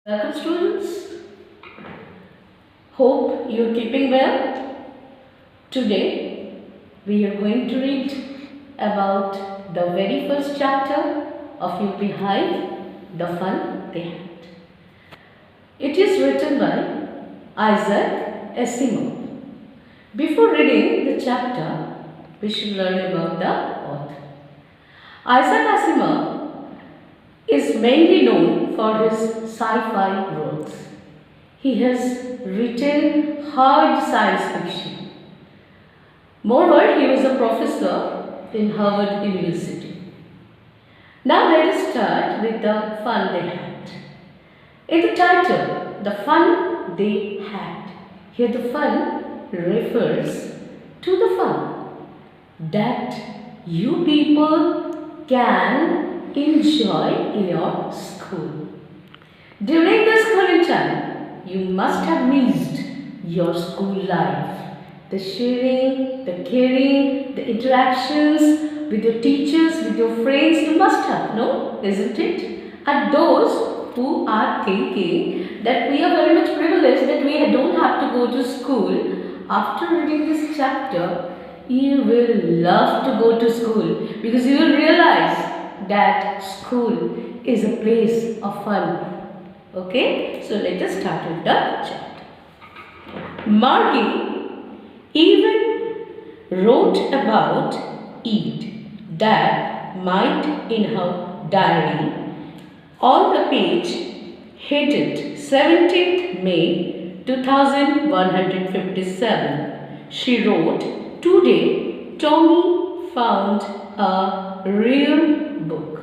Welcome students. Hope you are keeping well. Today we are going to read about the very first chapter of your Beehive, The Fun They Had. It is written by Isaac Asimov. Before reading the chapter, we should learn about the author. Isaac Asimov is mainly known for his sci-fi works. He has written hard science fiction. Moreover, he was a professor in Harvard University. Now let us start with the fun they had. In the title, the fun they had. Here the fun refers to the fun that you people can enjoy in your school. During the schooling time, you must have missed your school life. The sharing, the caring, the interactions with your teachers, with your friends, you must have, no? Isn't it? And those who are thinking that we are very much privileged, that we don't have to go to school, after reading this chapter, you will love to go to school because you will realize that school is a place of fun. Okay, so let us start with the chapter. Margie even wrote about it that night in her diary. On the page headed 17th May 2157, she wrote, "Today Tommy found a real book."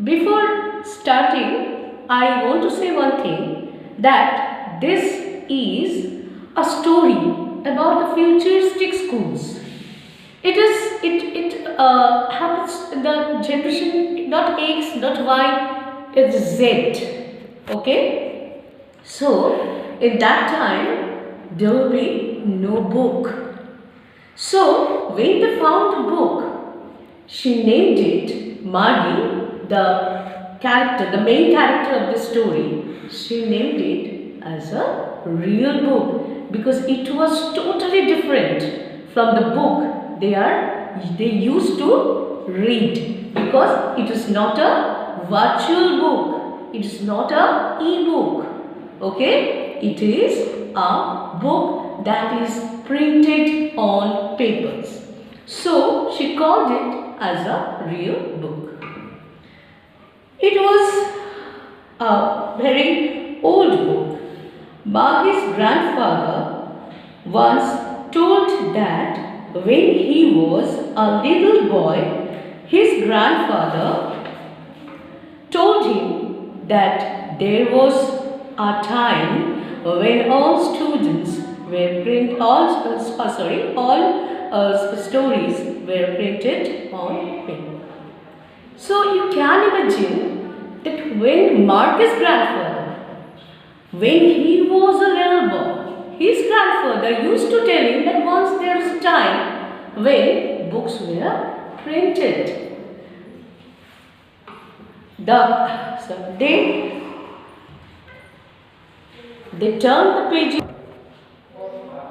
Before starting, I want to say one thing, that this is a story about the futuristic schools. It happens in the generation not X, not Y, it's Z. Okay? So, in that time, there will be no book. So, when they found a book, she named it Margie, the main character of the story. She named it as a real book because it was totally different from the book they used to read, because it is not a virtual book, it is not a e-book. Okay, it is a book that is printed on papers. So she called it as a real book. It was a very old book. Margie's grandfather once told that when he was a little boy, his grandfather told him that there was a time when all students were stories were printed on paper. So you can imagine that when Marcus' grandfather, when he was a little boy, his grandfather used to tell him that once there was a time when books were printed. They turned the pages.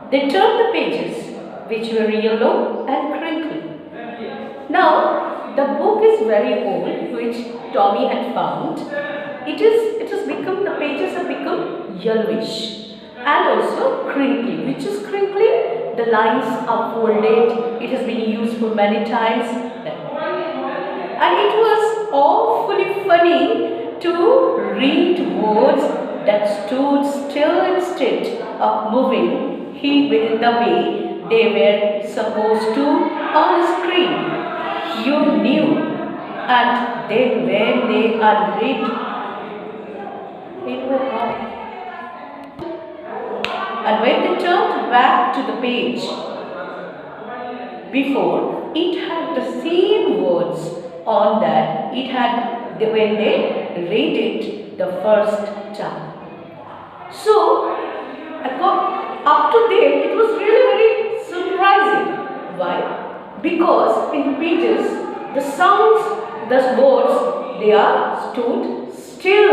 They turned the pages, which were yellow and crinkly. Now, the book is very old, which Tommy had found. The pages have become yellowish and also crinkly. Which is crinkly? The lines are folded. It has been used for many times. And it was awfully funny to read words that stood still instead of moving in the way they were supposed to on the screen. You knew, and then when they unread, they were off. And when they turned back to the page, before it had the same words on that it had when they read it the first time. So, up to then it was really very surprising. Why? Because in the pages, the sounds, the words, they are stood still.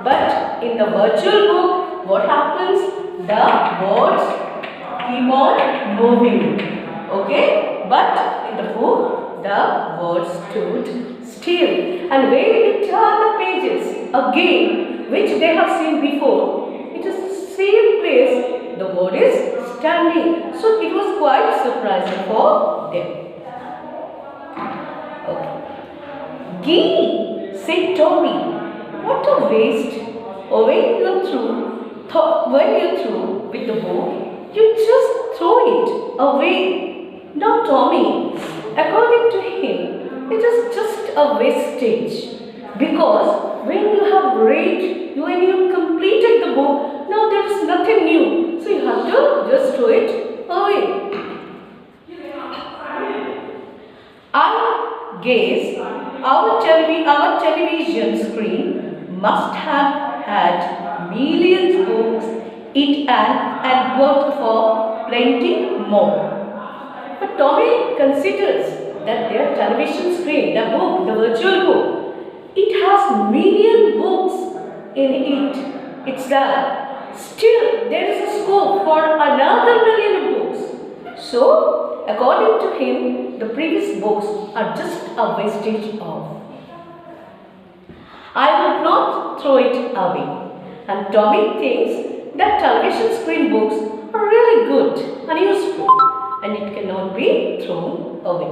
But in the virtual book, what happens? The words keep on moving. Okay? But in the book, the words stood still. And when they turn the pages again, which they have seen before, it is the same place the word is standing. So it was quite surprising for them. Okay. Gee, said Tommy, what a waste. When you're through with the book, you just throw it away. Now Tommy, according to him, it is just a wastage. Because when you have read, when you completed the book, now there is nothing new. So you have to just throw it away. I guess our television screen must have had millions of books it and worked for plenty more. But Tommy considers that their television screen, the book, the virtual book, it has million books in it itself. Still, there is a scope for another million books. So, according to him, the previous books are just a wastage of. I would not throw it away. And Tommy thinks that television screen books are really good and useful and it cannot be thrown away.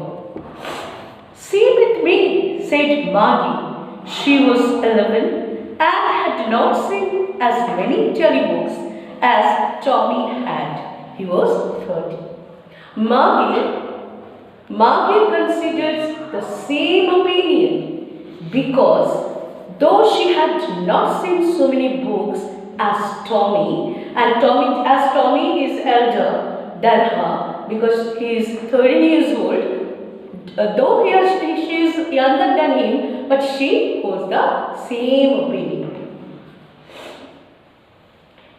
See with me, said Margie. She was 11 and had not seen as many telebooks as Tommy had. He was 30. Margie considers the same opinion because though she had not seen so many books as Tommy, and as Tommy is elder than her because he is 13 years old, though she is younger than him, but she holds the same opinion.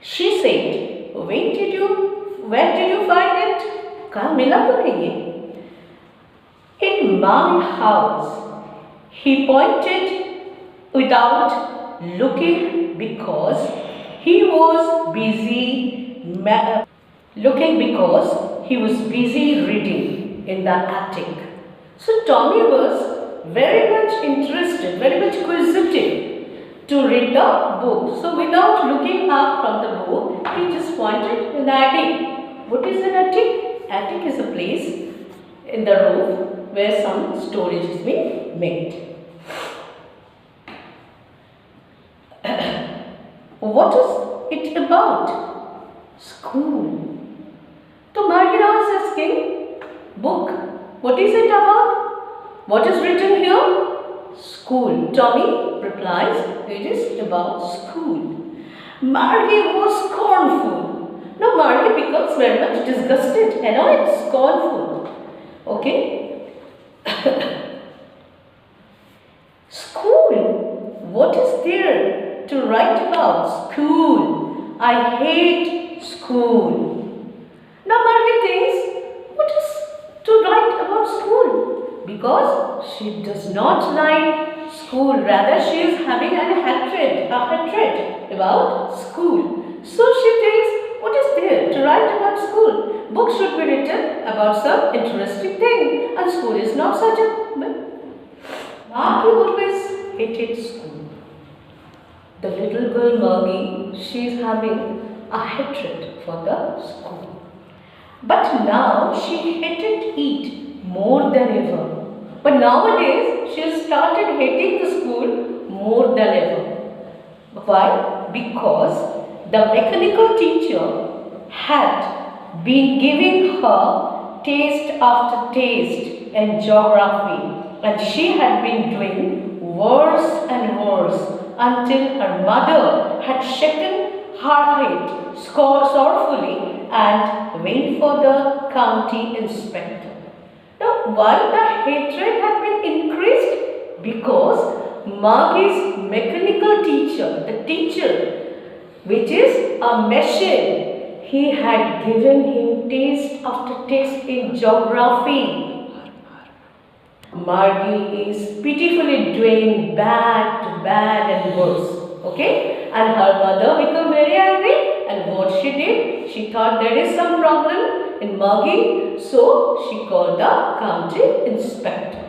She said, where did you find it? कहाँ मिला तुम्हें ये? In my house. He pointed without looking because he was busy reading in the attic. So Tommy was very much interested, very much inquisitive to read the book. So without looking up from the book, he just pointed in the attic. What is an attic? Attic is a place in the roof where some storage is being made. What is it about? School. So Margie now is asking, book. What is it about? What is written here? School. Tommy replies, it is about school. Margie was scornful. Now Margie becomes very much disgusted, annoyed, scornful. Okay? School. What is there to write about? School. I hate school. Now Margie thinks, what is to write about school? Because she does not like school. Rather, she is having a hatred about school. So she thinks, what is there to write about school? Books should be written about some interesting thing, and school is not such a. Margie always hated school. The little girl Margie, she is having a hatred for the school. But now she hated it more than ever. But nowadays she has started hating the school more than ever. Why? Because the mechanical teacher had been giving her taste after taste in geography, and she had been doing worse and worse until her mother had shaken her head sorrowfully and went for the county inspector. Now, why the hatred had been increased? Because Margie's mechanical teacher, the teacher, which is a machine, he had given him taste after taste in geography. Margie is pitifully doing bad and worse. Okay? and her mother became very angry, and what she did, she thought there is some problem in Margie, so she called the county inspector.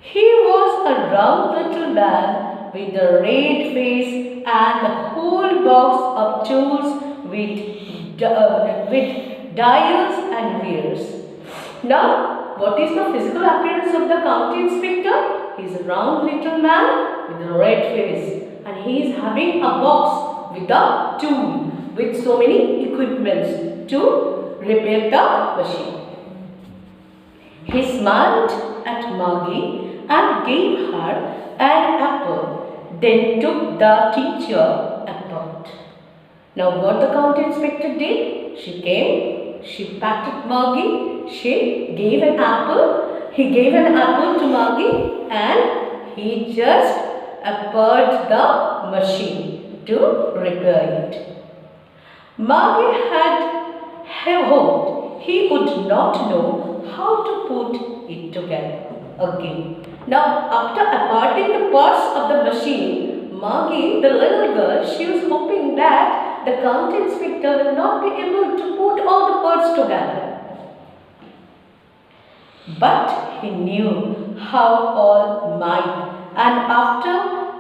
He was a round little man with a red face and a whole box of tools with dials and gears. Now, what is the physical appearance of the county inspector? He is a round little man with a red face, and he is having a box with a tool with so many equipments to repair the machine. He smiled at Margie and gave her an apple, then took the teacher apart. Now what the county inspector did? She came, she patted Margie, she gave an apple, he gave an apple to Margie, and he just apart the machine to repair it. Margie had hoped he would not know how to put it together again. Now, after aparting the parts of the machine, Margie, the little girl, she was hoping that the county inspector will not be able to put all the parts together. But he knew how all might, and after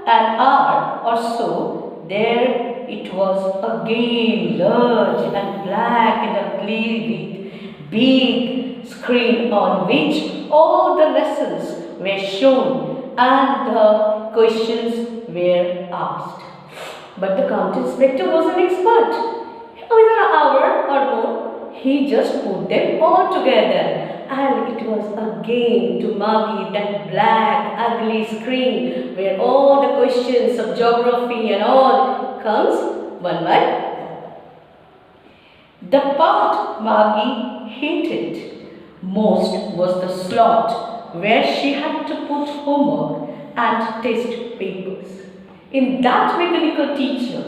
an hour or so, there it was again large and black and ugly with big screen on which all the lessons were shown and the questions were asked. But the county inspector was an expert. Within an hour or more, he just put them all together. And it was again to Margie that black, ugly screen where all the questions of geography and all comes one by one. The part Margie hated most was the slot where she had to put homework and test papers. In that mechanical teacher,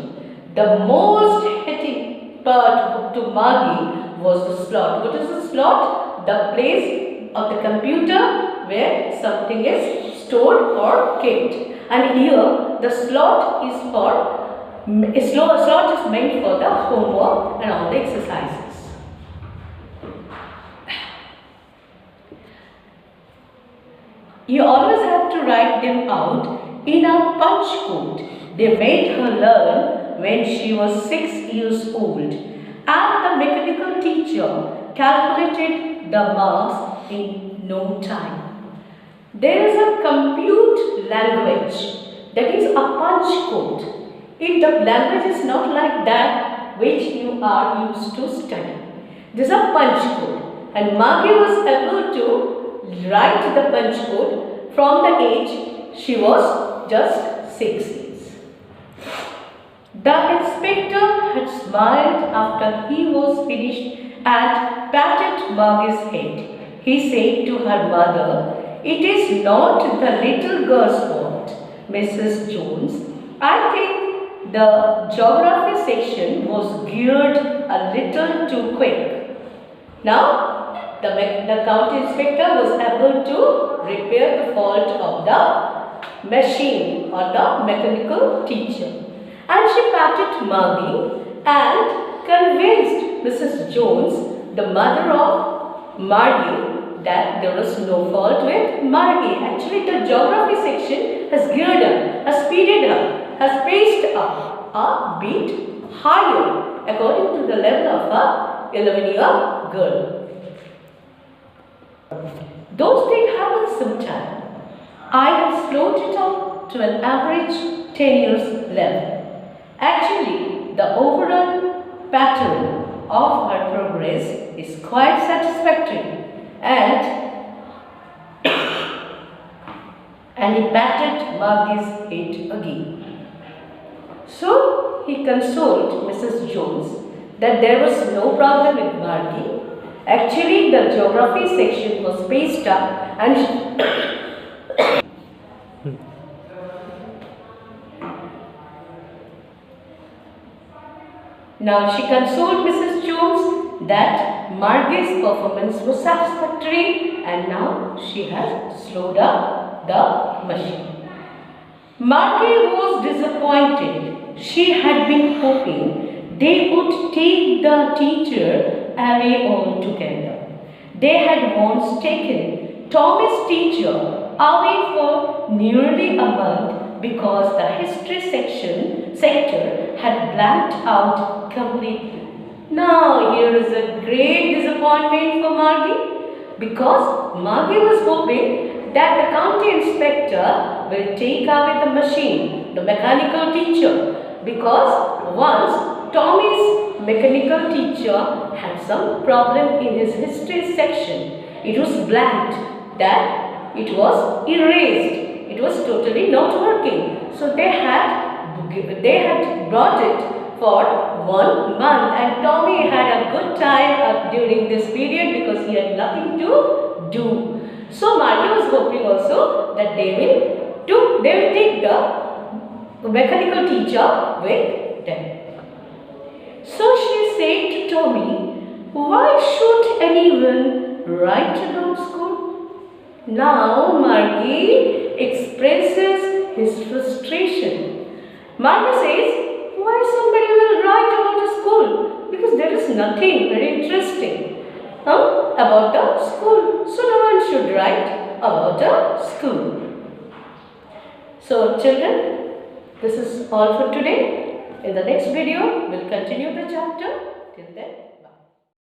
the most hated part to Margie was the slot. What is the slot? The place of the computer where something is stored or kept. And here the slot is meant for the homework and all the exercises. You always have to write them out in a punch code. They made her learn when she was 6 years old, and the mechanical teacher calculated the marks in no time. There is a compute language, that is a punch code. If the language is not like that which you are used to study, this is a punch code, and Margie was able to write the punch code from the age she was just 6 years. The inspector had smiled after he was finished and patted Margie's head. He said to her mother, "It is not the little girl's fault, Mrs. Jones. I think the geography section was geared a little too quick." Now, the county inspector was able to repair the fault of the machine or the mechanical teacher. And she patted Margie and convinced Mrs. Jones, the mother of Margie, that there was no fault with Margie. Actually, the geography section has geared up, has speeded up, has paced up a bit higher according to the level of a 11-year girl. Those things happen sometimes. I have slowed it up to an average 10 years level. Actually, the overall pattern of her progress is quite satisfactory, and he patted Margie's head again. So he consoled Mrs. Jones that there was no problem with Margie. Actually, the geography section was paced up, and now she consoled Mrs. Jones that Margie's performance was satisfactory, and now she has slowed up the machine. Margie was disappointed. She had been hoping they would take the teacher away altogether. They had once taken Tommy's teacher away for nearly a month because the history sector had blanked out completely. Now here is a great disappointment for Margie, because Margie was hoping that the county inspector will take away the machine, the mechanical teacher, because once Tommy's mechanical teacher had some problem in his history section. It was blanked, that it was erased. It was totally not working. So they had brought it for 1 month, and Tommy had a good time during this period because he had nothing to do. So Margie was hoping also that they will take the mechanical teacher with them. So she said to Tommy, "Why should anyone write about school?" Now Margie expresses his frustration. Margie says, "Why somebody will write about a school? Because there is nothing very interesting about the school. So no one should write about a school." So children, this is all for today. In the next video, we'll continue the chapter. Till then,